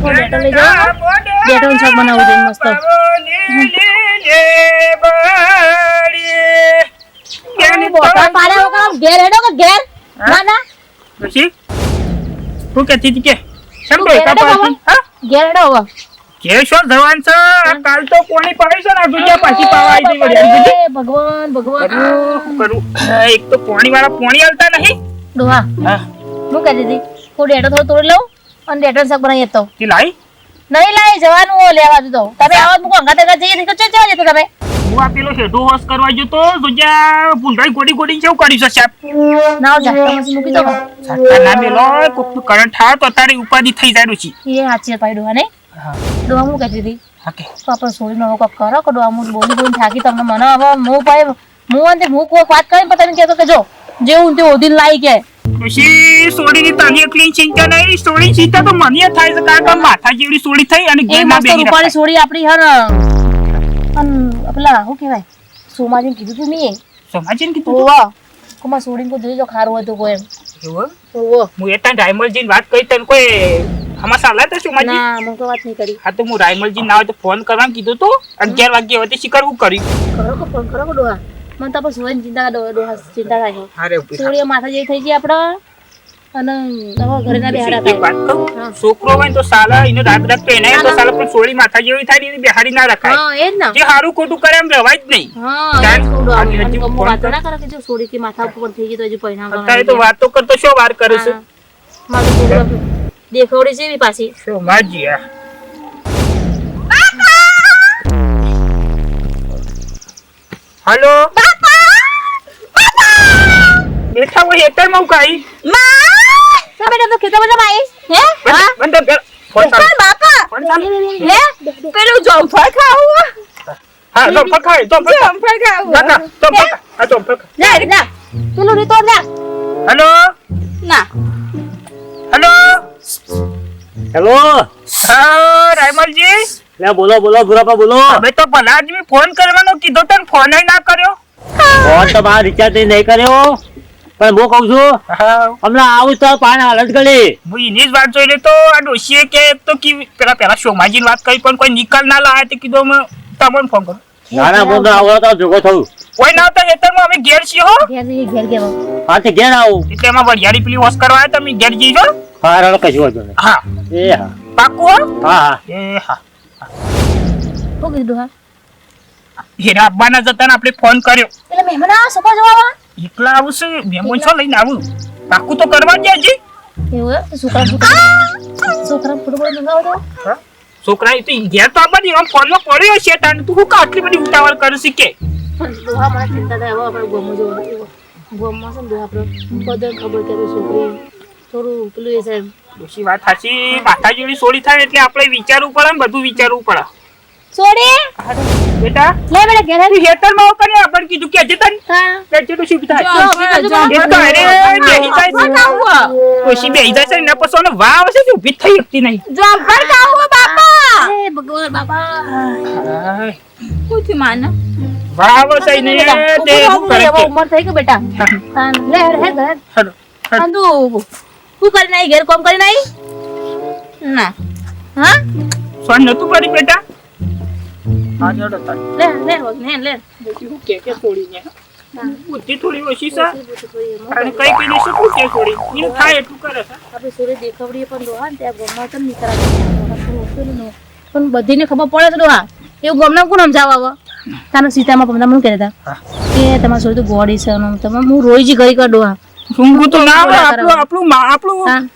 Better લઈ જાઓ બેટરનું શાક બનાવવું છે મસ્ત ઘેર હેડો કે ઘેર ના ના પછી તું કેતી હતી કે ઘેર હેડો હવે કેશો ધવાન છે કાલ તો કોની પાડી છે ને દુનિયા પાછી પાવા આવી ગઈ ભગવાન ભગવાન કરું એક તો પાણી વાળા પાણી આલતા નહીં ડોહા હા હું કહી દીધી હું ડેટો થોડો તોડી લઉં અને ડેટો શાક બનાવી તો તી લાઈ નહીં લાઈ જવાનું લેવા દીધો તમે આવો મૂકો અંગા તંગા જઈએ તો ચા જતો તમે હું આ પેલો હેઠો હોશ કરવા ગયો તો દુનિયા ભૂંડાઈ ગોડી ગોડી કેવું કર્યું છે સાહેબ ના ઝાટકા મસી મૂકી દો સાટા ના મેલો કોક કરંટ થાય તો તારી ઉપાધિ થઈ જાય છે એ સાચી પાઈ ડોહા ને ડોહા હું કહેતી હતી ઓકે તો આપણે સોરી નો કોક કરો કે ડોહા હું બોલી થાકી તમને મને હવે હું પાઈ હું કોઈ વાત કરીને પણ તમે કહેતો કે જો જેવું તે ઓધી લાઈ કે પછી સોડીની તારી એકલી ચિંતા નહીં સોડી ચિંતા તો મને થાય છે કારણ કે માથા જેવડી સોડી થઈ અને એ ઘેરમાં મસ્ત બેહી રૂપાળી સોડી આપણી હર અન પેલા શું કહેવાય સોમાજીને કીધું તું નહીં સમાજીને કીધું ઓવા કોમાં સોડીને કોઈ જોઈ જો ખારું હોય તો કોઈ એમ એવું ઓવો હું એટા રાયમલજીને વાત કરી તને કોઈ આમાં સાલા તો સમાજી ના મને કોઈ વાત નહીં કરી હા તો હું રાયમલજી ના હોય તો ફોન કરવાનું કીધું તો 11 વાગે હવે શિકાર હું કર્યું કરો કે ફોન કરો કે ડોહા મને તો આપણે સોડીની ચિંતા ડોહા ચિંતા થાય અરે સોડી માથા જેવી થઈ ગઈ આપણે અને હવે ઘરે ના બેહાડા એક વાત કહું છોકરો હોય ને તો સાલા એને રાત રાત પહેરાય તો સાલા પણ સોળી માથા જેવી થાય ને એની બેહાડી ના રખાય હા એ જ ને જે હારું ખોટું કરે એમ રહેવાય જ નહીં હા ચાલ, એ છોડો આની આપણે હજી ગમો ફોન વાતો કર. ના કરે કે જો સોડી કે માથા ઉપર થઈ ગઈ તો હજી પરિણામ અત્યારે તો વાતો કરતો શું વાર કરે છે મારું છોકરું દેખાવડી છે એવી પાછી સોમાજી આ હેલો બેઠા હોય હેતરમાં હું કાઈ સા બેટા તો ખેતરમાં જમ આવી હે હા બંધ કર ફોન ચાલુ બાપા ફોન ચાલુ હે પેલું જમફળ ખાવું હા તો પકાય તો પકાય જમફળ ખાવું કાકા તો પકા આ તો પકા જા જા પેલું રીતો જા હેલો ના હેલો હેલો હા રાયમલજી લે બોલો બોલો ગુરાપા બોલો હવે તો ભલા જ મેં ફોન કરવાનો કીધો તને ફોન ના કર્યો ફોન તો મારા રિચાર્જ નહીં કર્યો પણ હું કઉ છું હા હમણાં આવું તો પાણી હાલત ગળી હું એની જ વાત જોઈ લે તો આ ડોશીએ કે તો પેલા સોમાજીની વાત કરી પણ કોઈ નિકાલ ના લાવે તો કીધું મેં તમને ફોન કરું નાના બોલ આવો તો ભેગો થયું કોઈ ના આવતા હેતરમાં અમે ઘેર છીએ હો ઘેર કેવો હા તે ઘેર આવું એટલે એમાં વરિયાળી પેલી વોશ કરવા આવ્યા તમે ઘેર જઈજો હા રડો કશું વાંધો નહીં હા એ હા પાકું હો હા હા એ હા હો કીધું હા હેરા આવવાના જતા ને આપણે ફોન કર્યો એટલે મહેમાન આ સપા જવા એકલા આવું છે મહેમાન છો લઈને આવું પાકું તો કરવા જ છે એવું હે છોકરા ફૂટબોલ મંગાવો તો છોકરા એ તો ઘેર તો આપવાની આમ ફોનમાં પડ્યો છે તાને તું શું આટલી બધી ઉતાવળ કરે છે કે દોહા મને ચિંતા થાય હવે આપણે ગોમો જોવો ગોમમાં છે ને દોહા આપણે બધાને ખબર કે છોકરી થોડું પેલું એ સાહેબ ડોશી વાત સાચી માથા જેવી સોળી થાય એટલે આપણે વિચારવું પડે ને બધું વિચારવું પડે છોડી બેટા લે બેટા ઘેર તું હેતરમાં આવ કરીને આપણને કીધું કે જે તને હા કે જે શું થાય જો એક તો અરે બેહી જાય ડોશી બેહી જાય છે ને પછી ઓને વાવ છે કે ઊભી થઈ શકતી નહીં જમફળ ખાવું બાપા એ ભગવાન બાપા પૂછી માન વાવ છે ને તે શું કરે હવે ઉંમર થઈ ગઈ બેટા હા લે હે ઘર હેલો અંદુ શું કરી નાઈ ઘેર કોમ કરી નાઈ ના હા સોન નતું પડી બેટા હા જોડો તાર લે લે લે ડોશી હું કે છોડીને બુદ્ધિ થોડી ઓછી છે અને કઈ કઈ શું કે છોડી એનું થાય એટલું કરે છે આપણે સૂર્ય દેખાવડીએ પણ દોહા ને ત્યાં ગમમાં તો નીકળ્યા પણ બધીને ખબર પડે છે દોહા એવું ગમના કોણ સમજાવ હવે તારા સીતામાં પમદા મને કહેતા કે તમારે સૂર્ય તો ગોળી છે તમે હું રોઈ જ ગઈ કર દોહા ઊંઘું તો ના આવે આપણું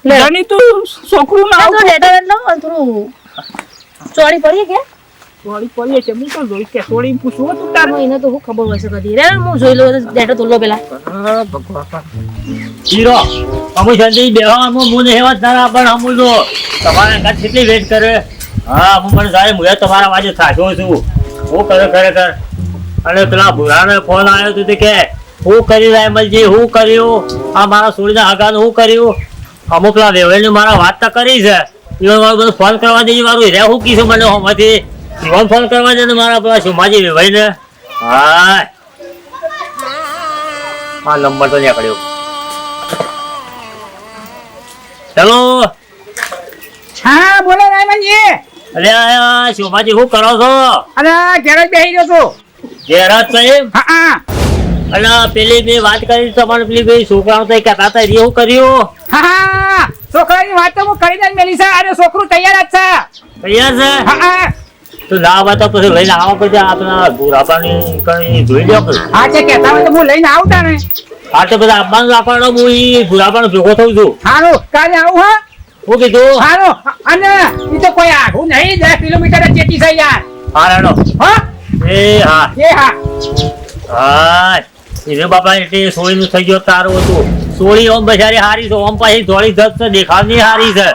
જાની તો છોકરું ના તો લેટર એટલે થોડું ચોરી પડી કે થોડી પડી છે હું તો જોઈ કે થોડી પૂછવું હતું તાર એને તો હું ખબર હોય છે કદી રે હું જોઈ લઉં લેટર તો લો પેલા હીરો અમુ શાંતિ બેહો અમુ મુને હેવા તારા પણ અમુ જો તમારા ઘર કેટલી વેટ કરે હા હું મને સાહેબ હું તમારા વાજે થાક્યો છું હું કરે ખરેખર અને પેલા ભૂરાને ફોન આવ્યો તો તે કે હું કરી રાયમલજી હું કર્યું આ મારા સોળીના હગાનું હું કર્યું અમુક પેલા વેવાઈને મારા વાત તો કરી છે એ મારું બધું ફોન કરવા દે મારું રે હું કીધું મને હોમાંથી જીવન ફોન કરવા દે ને મારા પેલા સુમાજી વેવાઈને હા આ નંબર તો નીકળ્યો હેલો હા બોલો રાયમનજી. અરે આ શોભાજી શું કરો છો? અરે ઘેર જ બેસી ગયો છું. જયરાજ સાહેબ, હા અને પેલી બે વાત કરી તમારે પેલી બે છોકરાઓ તો કહેતા હતા એ શું કર્યું? હા છોકરાની વાત તો હું કરીને જ મેલી છે. અરે છોકરું તૈયાર જ છે. તૈયાર છે? હા તો ના બતા પછી લઈને આવવા પડશે. આપણા ભૂરાપાની કઈ જોઈ લ્યો કે હા જે કહેતા હોય તો હું લઈને આવું તાને. આ તો બધા આપવાનું આપવાનો હું ઈ ભૂરાપાનો ભેગો થઉં છું. હારું કાલે આવું હા. શું કીધું? હારું અને એ તો કોઈ આઘું નહીં 10 કિલોમીટર જ જેટી છે યાર. હા રાડો. હા એ હા એ હા હા એને બાપા એટલે સોળીનું થઈ ગયો તારું હતું. સોળી ઓમ બજારી હારી છે, ઓમ પાછી ધોળી ધત છે, દેખાવની હારી છે.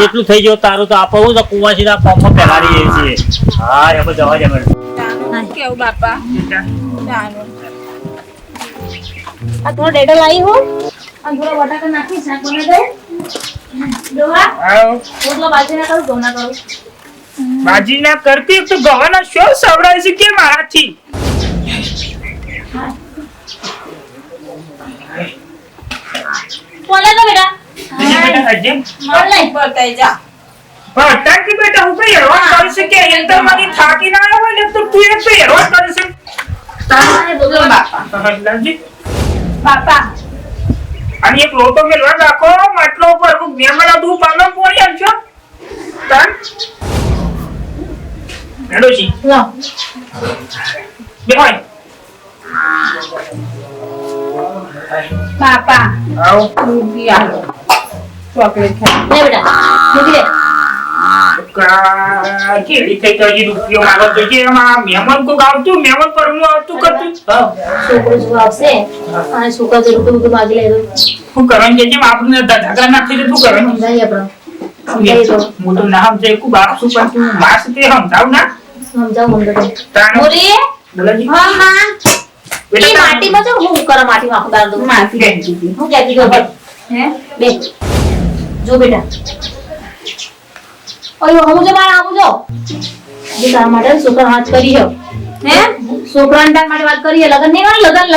એટલું થઈ ગયો તારું તો આપણું તો કુવાસીના પંપમાં પહેરાવી છીએ. હા એમાં જવા દે મને. કેવું બાપા ચાલો આ થોડો ડેટો લાવી હો અને થોડો બટાકા નાખી શાક બનાવી દઉં. ડોહા રોટલો બાજી ના કરું ઘઉં ના કરું. બાજી ના કરતી તો ગવાના શો સવડાય છે કે મારાથી. બોલે તો બેટા બેટા હજે માર લઈ બતાઈ જા. ભટ્ટા કે બેટા હું કઈ હેરાન કરી છે કે એમ તો મને થાકી ના આવ્યો હોય ને તો તું એક તો હેરાન કરી છે. તારે બોલો બાપા લાલજી બાપા અને એક લોટો મેલવા રાખો માટલો ઉપર મેમણા દૂધ પાલન પોણી આલજો. તાન હેડોજી લો બેહોય બાપા આવો રૂપિયા ચોકલેટ ખાઈ લે બેટા મૂકી દે. કેવી થઈ ગઈ રૂપિયો મારો તો કે એમાં મહેમાન કોક આવતું મહેમાન પર હું આવતું કરતું છોકરો જો આવશે અને છોકરા જે રૂપિયા માગી લે શું કરવાનું છે જેમ આપણે ધગા નાખી દે શું કરવાનું સમજાય આપણે સમજાય તો હું તો ના સમજાય કુ બાપ શું પણ તું માસ તે સમજાવ ના સમજાવ મને તો તાનો મોરી બોલાજી હા માં એ બેટા માટીમાં જો હું કરે માટીમાં આખો દાળ દઉં માફી દીધી હું કહેતી તો હે બે જો બેટા ઓય હું જો મારા આવું જો જે તારા માટે છોકરા વાત કરી હે છોકરાને તાર માટે વાત કરી હે લગન નહીં હોય લગન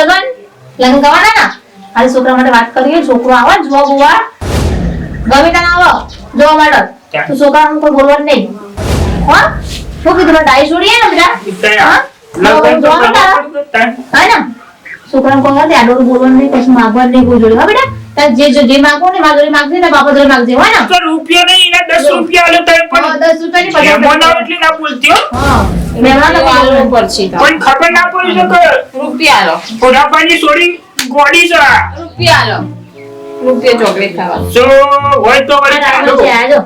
કરવાના ના આજે છોકરા માટે વાત કરી હે છોકરો આવે જો બુવા ગમે તાને આવો જો માટે તો છોકરાને કોઈ બોલવાનું નહીં હો શું કીધું ડાઈ છોડીએ ને બેટા હા લગન તો હે ને છોકરાને કોઈ વાત આડોર બોલવાનું નહીં પછી માંગવાનું નહીં કોઈ જોડે હા બેટા તાર જે માંગો ને મારા જોડે માંગજે ને બાપા જોડે માંગજે હોય ને તો રૂપિયો નહીં એના 10 રૂપિયા આલે તો પણ 10 રૂપિયાની મહેમાન આવે એટલે ના બોલતી હો હા મહેમાન બોલવું પડશે કોઈ ખબર ના પડી તો કે રૂપિયા લો પોડાપાની સોડી ગોડી છે રૂપિયા લો રૂપિયા ચોકલેટ ખાવા જો હોય તો વળી ચાલો આજો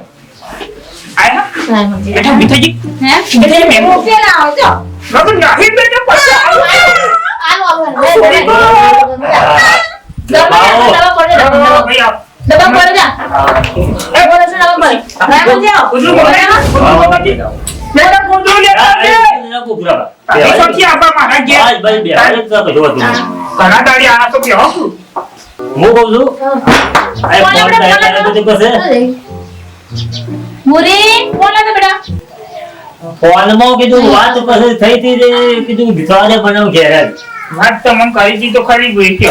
આયા બેટા મીઠાજી હે એટલે મેં રૂપિયા લાવો જો મગર નહીં બેટા પછી દબા પડે જા એ બોલે છે દબા પડે રામ જાઓ ઉજુ બોલે બેટા કોદો લે આ સોચી આપા મારા કે આજ ભાઈ બે હાલ તો કશો હતું નહીં. ઘણા દાડી આ તો કે હો હું કહું છું આ ફોન ડાયલ બધું પાસે મુરી બોલે તો બેટા ફોનમાં કીધું વાત પછી થઈ હતી રે કીધું ભીખાને બનાવ ઘેર જ. વાત તો મન કરી દી તો ખરી ગઈ કે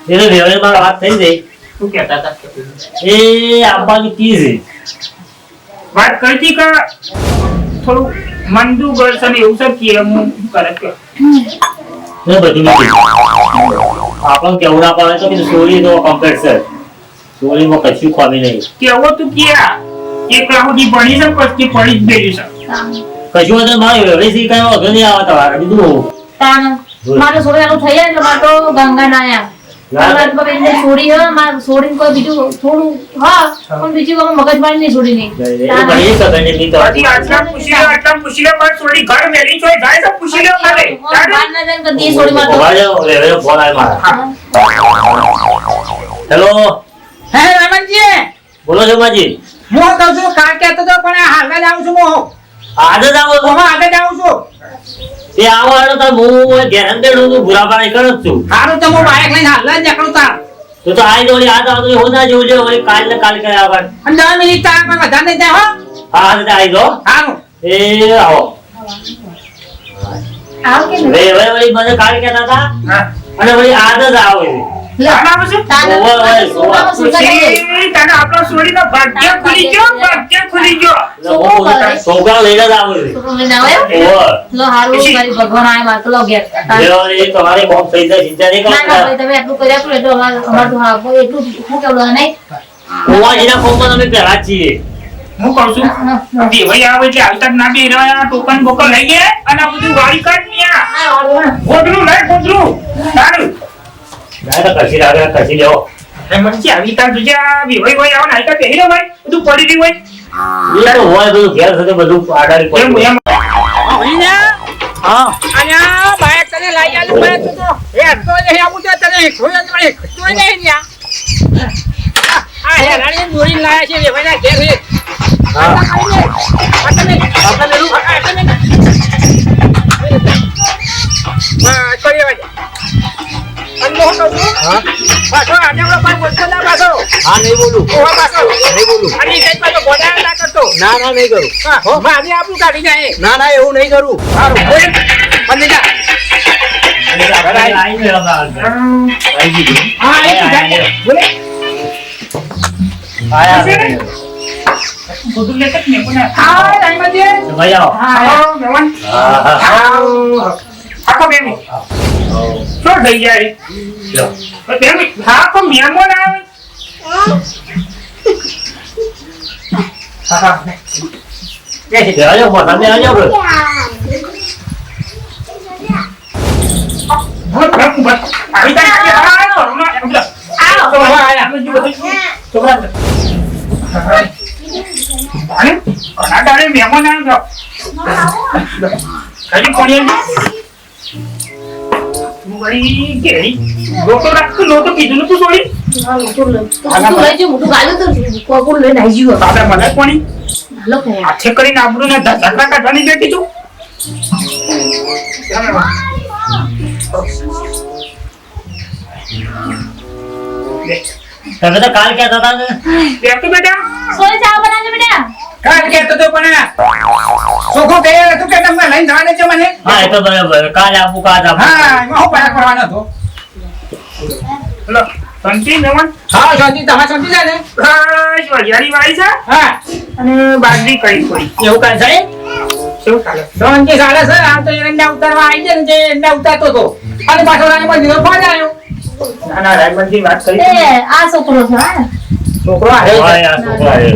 એટલે વ્યવહારમાં વાત થઈ ગઈ શું કહેતા હતા એ આપવાની કી છે વાત કરતી કે થોડું મંદુ ગળશે ને એવું સબ કે હું કરે કે એ બધું નથી આપણને કેવું ના પડે તો કીધું સોરી નો કમ્પ્લેટ છે સોરીમાં કશું ખામી નહીં કેવો તું કે એક રાહુજી ભણી છે પછી પડી જ ગઈ છે કશું હતું મારે વ્યવહાર કઈ વાંધો નહીં આવે તમારે બીજું તાણ મારે છોડીનું થઈ જાય એટલે મારે તો ગંગા ના આયા મારે તો બેન છોડી હે મારે છોડીને કોઈ બીજું થોડું હા પણ બીજું કોઈ મગજમારી નહીં છોડી નહીં એ ભણી ખબર નહીં તો હજી આટલા પૂછી લે પણ થોડી ઘર મેલી છો જાય તો પૂછી લે ખાલે બહાર ના જાય કદી છોડી મારતો ઉભા રહ્યો, વ્યવહારનો ફોન આવ્યો મારા. હેલો હે રમણજી બોલો છો માજી હું કહું છું કાર કહેતો તો પણ હાલ જ આવું છું હું આજે જ આવો છો? હું આગળ આવું છું એ આવો હાલો તો હું ગેરંટેડ હું ભૂરા પાણી કરું જ છું સારું તો હું બાઇક લઈને હાલ જ નીકળું તાર તો આઈ જોડી આ તો હું ના જોઉં છે વળી કાલ ને કાલ કરે આવવાનું. અને 10 મિનિટ તાર પણ વધારે નહીં જાય હો હા હા આઈ દો સારું એ આવો આવ કે વળી મને કાલ કહેતા હતા હા અને વળી આજ જ આવો એ. લે આના આવે છે? તાને ઓય, સોનામાં સુગા જાય પછી તને આપણો છોડીનો ભાગ્ય ખુલી ગયો, ભાગ્ય ખુલી ગયો. સોગા લઈને જ આવે છે. છોકરો લઈને આવે ઓય. લો હારું મારી ભગવાન આય માર તો લો ઘેર લ્યો, એ તમારે બોમ્બ થઈ જાય, ચિંતા નહીં ના ના ભાઈ કરતા. તમે એટલું કર્યા કરો એટલે અમાર તો હા કોઈ એટલું હું કેવું નહીં કુંવાજીના કોમમાં તમે પહેલા જ છીએ. હું કહું છું બે ભાઈ આવે એટલે આવતા જ ના બે રહ્યા ટોકન બોકન લઈ ગયા અને આ બધું વાળી કાઢ ન્યા. આ વાળું ગોદડું લઈ ગોદડું તારું ના તો કશી લાગે, કશી લેવો. અરે મરચી આવી તાર તુજે આ બે ભાઈ આવો નાયકા પહેરી લો ભાઈ બધું પડી રહ્યું હોય એ તો હોય બધું ઘેર સાથે બધું આડાડી એમ પડ્યું. એમ હા. અહીંયા બાઈક તને લઈ આલું બાઈક તો એ તો નહીં આવું તો તને ખોય જ નહીં ખોય નહીં ન્યા આ હે રાણી દોરી લાયા છે બે ભાઈના ઘેર છે હા. હા, નહીં બોલું. નહીં બોલું. ના, ના, નહીં કરું. ના, ના, એવું નહીં કરું. આઈને આવી ગયું. આયા, બધું લેતા જ ને કોને ભાઈ આવો. આવો મેવાન હા, હા. આખો બેમી શું થઈ જાય લ્યો. બેમી હા તો મેમોન આવે આવજો, મોઢાને આવજો આપણે. આવી જાય કનાડાને મેમોન આવ્યો કઈ કોણ ભાઈ કેરી લોટો રાખતો લોટો કીધું નતું છોડી તું લઈ જો મોટું ગાલું તો કોકું લઈને આવી ગયો દાદા મને કોણી હાલો કે હાથે કરીને આબરૂ ને ધક્કા કાઢવાની બેઠી છું તમે તો કાલ કહેતા હતા ને. બેઠ તો બેટા સોય ચા બનાવજો બેટા કાલ કહેતો તો પણ સોખો કહે તું કે તમને લઈને જવાને છે મને હા, એ તો બરાબર. કાલે આપું, કાલ આપું. હા એમાં હું પાયા કરવાનો હતો લો શાંતિ મેમન હા શાંતિ તમારે શાંતિ છે ને બસ વરિયાળી વાળી છે હા અને બાજરી કરી પડી એવું કાંઈ સાહેબ શું ચાલે શાંતિ ચાલે છે આમ તો એરંડા ઉતારવા આવી જાય ને જે એરંડા ઉતારતો હતો અને પાછો રાણી બંધીનો ફોન આવ્યો ના ના રાયબંધી વાત કરી એ આ છોકરો છે હા છોકરો હા, આવ્યો આ છોકરા છે.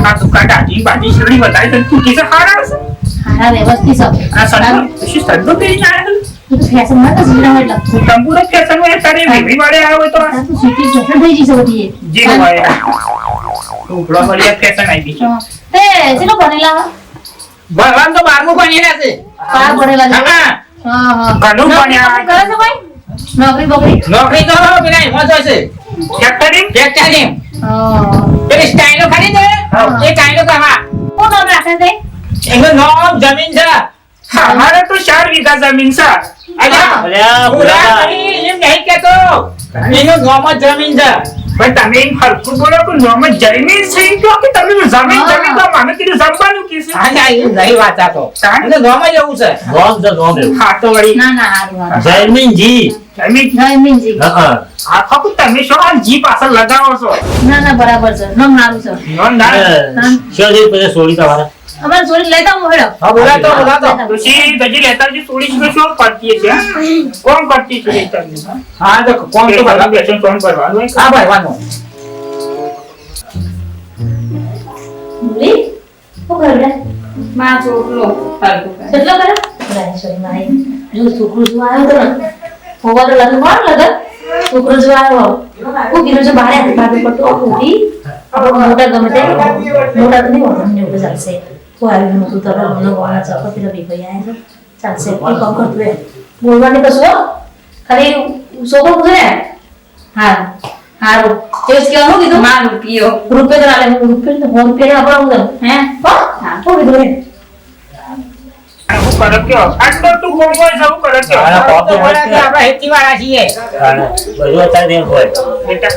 આ દુકાન દાઢી બાટી શેરડી બતાવી તો તું કિસે ખાડા છે હારા વ્યવસ્થિત સબ આ સંતો શું સંતો પેરી આવ્યો તું તો ફેશન માં તો જીરા હોય લખતું તંબુરો ફેશન હોય તારે વેવી વાળે આવ્યો હોય તો આ તો સિટી ફેશન થઈ જશે બધી જે હોય તું બ્લોગરિયા ફેશન આવી ગઈ તે ચલો ભણેલા ભગવાન તો 12મું ભણેલા છે પાર ભણેલા છે હા હા હા ઘણું ભણ્યા. નોકરી કરે છે ભાઈ નોકરી બકરી નોકરી તો પેલા એમાં જ છે ફેક્ટરી ફેક્ટરી પેલી સ્ટાઈલો ખરી ને એ સ્ટાઈલો કહેવા કોણ નામ રાખે છે એનું નામ જમીન છે અમારે તો 4 વીઘા જમીન છે અલ્યા અલ્યા, પૂરા બરાબર. કરી એમ નહીં કેતો એનું નામ જ જમીન છે પણ તમે એમ હરખું બોલો કે નામ જ જમીન છે ઈ કહો કે તમે જમીન જમીન તો મને કીધું જમવાનું કીધું હા ના એ નહીં વાત આ તો એનું નામ જ એવું છે નોમ છે, નોમ એવું. હા તો વળી ના ના હારું હારું જયમીનજી. જમીન જયમીનજી હા. આ ખબર તમે શું આ જી પાછળ લગાવો છો ના ના બરાબર છે નામ સારું છે નોન ના શું છે પછી સોળી તમારે? અમારે છોડી લેતા હું હેડો હા બોલાતો તુસી ગજી લેતા જે થોડી શું શું કરતી છે કોણ કરતી છે તમને હા તો કોણ તો ભરવા બેસો કોણ ભરવાનું હોય હા ભરવાનું બોલી શું કરે બેટા માં ચોટલો હરખું કરે. કેટલો કરે રાઈશ્વરી મારી જો છોકરો જો આવ્યો તો ને હોવા તો લગન કોણ લગન છોકરો જો આવ્યો હું કીધું છે બારે બાજુ પર તો હોતી મોટા ગમે તે મોટા તો નહીં હોતા મને એવું ચાલશે તો આવી મોટું તો મને વાળા ચાપા પેલા બી ભાઈ આવ્યા છે ચાલશે કોઈ કામ કરતું એ બોલવાની કશું હો ખાલી છોકરો પૂછે ને હા હારું એવું કહેવાનું કીધું માં રૂપિયો રૂપિયા તો આલે રૂપિયા તો ₹1 આપણે હું હે હા તો કીધું રે હું કરે કયો આટલો તું કોણ કોઈ સૌ કરે કયો હા, કોણ તો હોય છે. આપણે હેતી વાળા છીએ અને બધું અત્યારે નહીં હોય. બેટા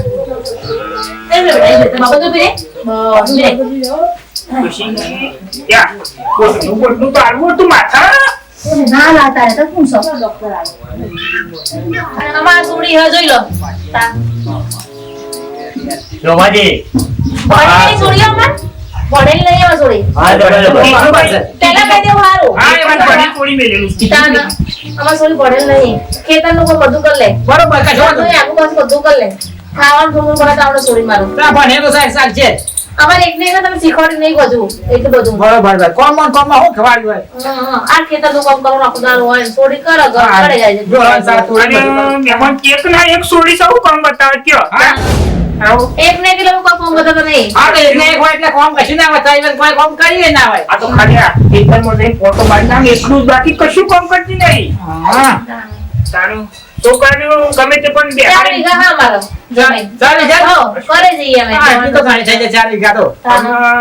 એ બેટા બાબા તો પીરે બસ પીરે તુસી યા કોસનું કોટનું તો આલવું તું માથા ના લાતા રે તો શું સૌ ડોક્ટર આવે અને અમારા સોડી હે જોઈ લો તા શોભાજી ભણેલી સોડી અમાર ભણેલી નહીં આવે સોડી હા બરાબર પેલા કઈ દેવું હારું હા એમાં ઘણી થોડી મેલેલું છે. તા ના અમાર સોડી ભણેલી નહીં ખેતરનું કોઈ બધું કરી લે બરોબર કશો વાંધો બધું આખું પાછું બધું કરી લે ખાવાનું થોડું બનાવતા આપણે સોડી મારું ના ભણે તો સાહેબ છે અમારે એકને એક તમે શીખવાડી નહીં બધું એટલું બધું બરોબર કોમમાં હું ખવાડ્યું હોય આ ખેતરનું કામ કરવાનું આખું દાડો હોય ને સોડી કરે ઘર કરે જાય છે જો આ સારા થોડા અને મહેમાન એક ના એક સોડી સૌ કામ બતાવે કયો હા. આવો. એક ને એક લોકો કામ બતાવતો નહીં હા તો એટલે એક હોય એટલે કોમ કશું ના હોય સાહેબ કોઈ કોમ કરીએ ના હોય આ તો ખાલી આ ખેતરમાં જઈને ફોટો પાડી નાખ એટલું જ બાકી કશું કામ કરતી નહીં હા તારું છોકરાનું ગમે તે પણ 4 વીઘા હા મારો જમીન ચાલે ચાલે હો, કરે જઈએ અમે હા એટલી તો ઘણી થઈ જાય 4 વીઘા તો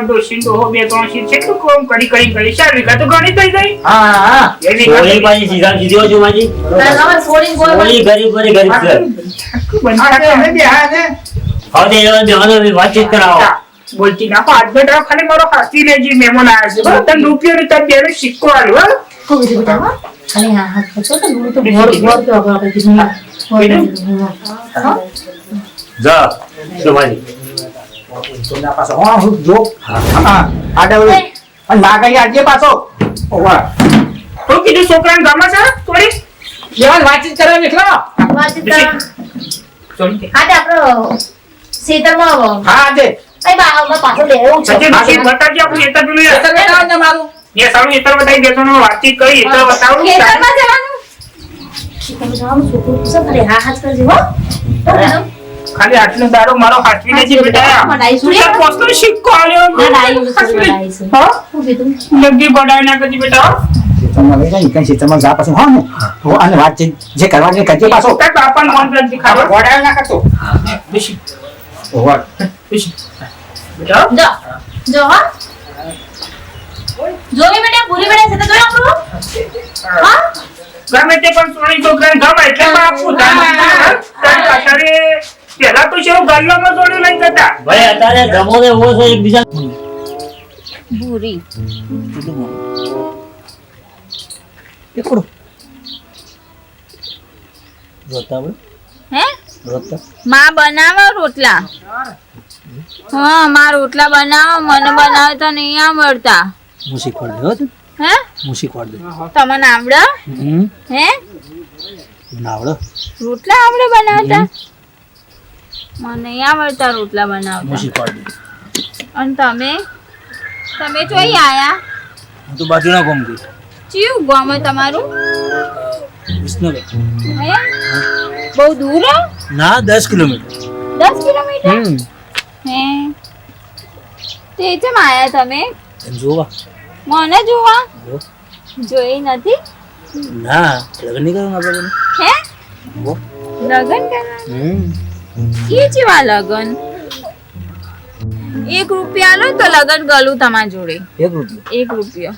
ડોશી ડોહો 2-3 શીટ કેટલું કામ કરી 4 વીઘા તો ઘણી થઈ જાય હા હા એ વીઘા સોળી પાછી સીધા સીધી હોય શોભાજી અમારે છોડીને કોઈ સોળી ગરીબ અને ગરીબ છે હા તે અમે બી હા ને હવે એ બેવાનો વાતચીત કરાવો બોલતી ના હાથ બેટા ખાલી મારો હાથી લેજી મહેમાન આવ્યા છે તને રૂપિયો ને તાર બેને સિક્કો આલ્યો હો. કોઈ બીજું બેટા ખાલી હા હા તો તો ગુરુ તો ભોર ભોર તો આપણે કીધું હા જા શોભાજી તો ના પાછો હા હું જો હા આડા ઓલી અને માગઈ આજે પાછો ઓવા શું કીધું છોકરાને ગમે છે થોડી જેવા વાતચીત કરે નીકળો વાતચીત કરવા સોનથી આજે આપણે સીતરમાં હા દે કઈ બામાં પાછો લેવું છે સચિન પછી બતાવજે આપણું એતા પેલું ખેતર બેઠા ને મારું એ સારું એતા બતાવી દેતો ને વાતચીત કરી એતા બતાવું ખેતરમાં જવાનું તમે જવાનું છોકરું પૂછો ખરે હા હાથ કરજો હો ખાલી આટલો દાડો મારો હાથવી લેજી બેટા મનાઈ સુરી તું પોસ્તો સિક્કો આલ્યો ના ડાઈ હાથવી ડાઈ છે હા હું કીધું લગી બડાય ના કરજી બેટા ખેતરમાં લઈ જાય કઈ ખેતરમાં જા પાછું હા ને તો અને વાતચીત જે કરવાની કરજો પાછો તાર બાપાને મન કરજી ખાવા ગોડાયો ના કરતો બેસી ઓવા બેસી બેટા જો જો હા જોવી બેટા ભૂલી બેટા છે તો જોઈ આપણું હા ગમે તે પણ સોની છોકરાને ગમે એટલે બાપુ અત્યારે પેલા તો છે ગલ્લામાં સોની લઈ જતા ભાઈ અત્યારે જમો ને એવો છે એકબીજા ભૂરી એકડો હે માં બનાવો રોટલા હા માં રોટલા બનાવો મને બનાવતા નહીં આવડતા હું શીખવાડ દે હે હું શીખવાડ દે તમને આવડે હે નાવડો રોટલા આવડે બનાવતા મને નહીં આવડતા રોટલા બનાવતા શીખવાડ દે અને તમે ચોઈ આયા હું તો બાજુના ગામ ગઈ ચિયું ગામ હે તમારું વિસનગર હે બહુ દૂર હે ના 10 કિલોમીટર 10 કિલોમીટર હે તે કેમ આયા તમે જોવા મને જોવા જોઈ નથી ના લગન નહીં કરવાનું આપણે હે લગન કરવાનું એ જેવા લગન 1 રૂપિયા લો તો લગન ગલું તમારા જોડે 1 રૂપિયો 1 રૂપિયો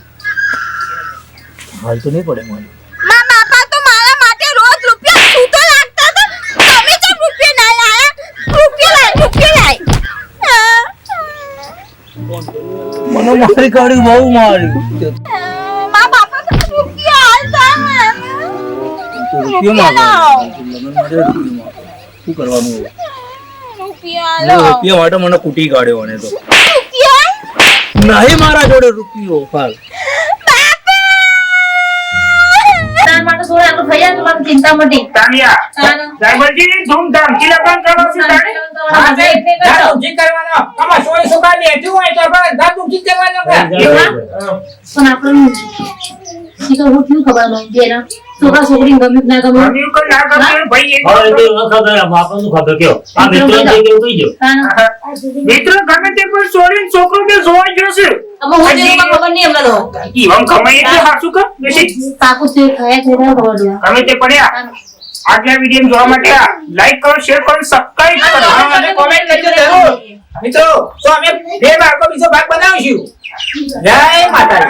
હાલ તો નહીં પડે મને મા બાપા તો મારા માટે રોજ રૂપિયા છૂટો લાગતા હતા તમે તો રૂપિયા ના લાયા રૂપિયા લાય મને મારી કાઢી બહુ મારી મા બાપા તો રૂપિયા હાલતા રૂપિયો લાવો. શું કરવાનું રૂપિયા લો રૂપિયા માટે મને કૂટી કાઢ્યો અને તો રૂપિયા નહીં મારા જોડે રૂપિયો હાલ તાર માટે સોળે આપણું થઈ જાય તો મને ચિંતા મટી તાનિયા ડ્રાઈવરજી ધૂમધામથી લગન કરો છો તારે હા તે ધાતુજી કરવાનો આમાં સોય સુકા બેઠું હોય તો આપણે ધાતુજી કરવાનો કે પણ આપણને શીખર હું કેવું ખબર મને જેના છોકરા છોકરી ગમે કે ના ગમે ગમ્યું કે ના ગમ્યું ભાઈ એક હવે તો ખબર બાપાનું ખબર કયો આ મિત્રો જે કેવું કહી દો મિત્ર ગમે તે કોઈ છોરી છોકરો કે જોવા ગયો છે અમે હું જેવું ખબર નહીં અમને તો ઈવન ગમે એટલે હાસુ કર બેસી પાકું છે ખાયા છે ના ખબર છે ગમે તે પડ્યા આજના વિડીયો જોવા માટે લાઈક કરો શેર કરો સબસ્ક્રાઇબ કરો અને કોમેન્ટ કરજો જરૂર મિત્રો તો અમે બે ભાગનો બીજો ભાગ બનાવીશું જય માતાજી